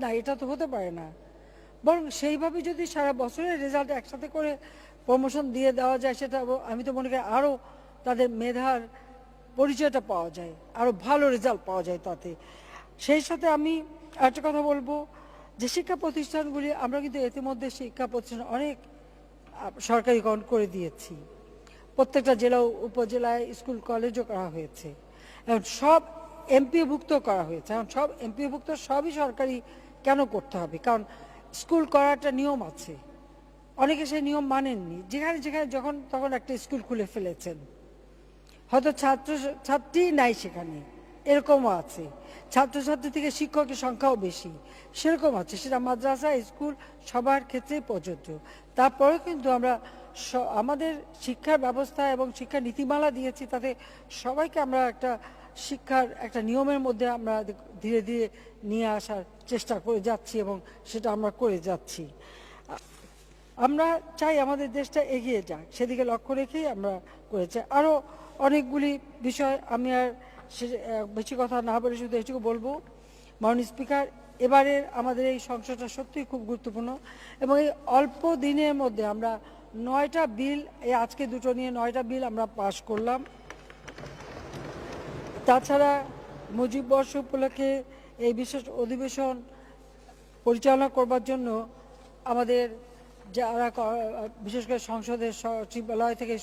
না, এটা তো হতে পারে না। বরং সেইভাবে যদি সারা বছরের রেজাল্ট একসাথে করে প্রমোশন দিয়ে দেওয়া যায়, সেটা আমি তো মনে করি আরও তাদের মেধার পরিচয়টা পাওয়া যায়, আরও ভালো রেজাল্ট পাওয়া যায় তাতে। সেই সাথে আমি একটা কথা বলবো যে শিক্ষা প্রতিষ্ঠানগুলি আমরা কিন্তু ইতিমধ্যে শিক্ষা প্রতিষ্ঠান অনেক সরকারিকরণ করে দিয়েছি। প্রত্যেকটা জেলা উপজেলায় স্কুল কলেজও করা হয়েছে, এখন সব এমপিওভুক্ত করা হয়েছে। এখন সব এমপিওভুক্ত সবই সরকারি কেন করতে হবে? কারণ স্কুল করার একটা নিয়ম আছে, অনেকে সেই নিয়ম মানেননি। যেখানে যেখানে যখন তখন একটা স্কুল খুলে ফেলেছেন, হয়তো ছাত্রছাত্রী নাই সেখানে, এরকমও আছে। ছাত্রছাত্রী থেকে শিক্ষকের সংখ্যাও বেশি, সেরকম আছে। সেটা মাদ্রাসা, স্কুল সবার ক্ষেত্রেই প্রযোজ্য। তারপরেও কিন্তু আমরা আমাদের শিক্ষার ব্যবস্থা এবং শিক্ষা নীতিমালা দিয়েছি, তাতে সবাইকে আমরা একটা শিক্ষার একটা নিয়মের মধ্যে আমরা ধীরে ধীরে নিয়ে আসার চেষ্টা করে যাচ্ছি এবং সেটা আমরা করে যাচ্ছি। আমরা চাই আমাদের দেশটা এগিয়ে যাক, সেদিকে লক্ষ্য রেখেই আমরা করেছি। আরও অনেকগুলি বিষয়, আমি আর বেশি কথা না বলে শুধু এটুকু বলবো, মাননীয় স্পিকার, এবারের আমাদের এই সংসদটা সত্যিই খুব গুরুত্বপূর্ণ এবং এই অল্প দিনের মধ্যে আমরা 9টা বিল, এই আজকে দুটো নিয়ে 9টা বিল আমরা পাশ করলাম। তাছাড়া মুজিব বর্ষ উপলক্ষে এই বিশেষ অধিবেশন পরিচালনা করবার জন্য আমাদের যারা বিশেষ করে সংসদের সচিবালয় থেকে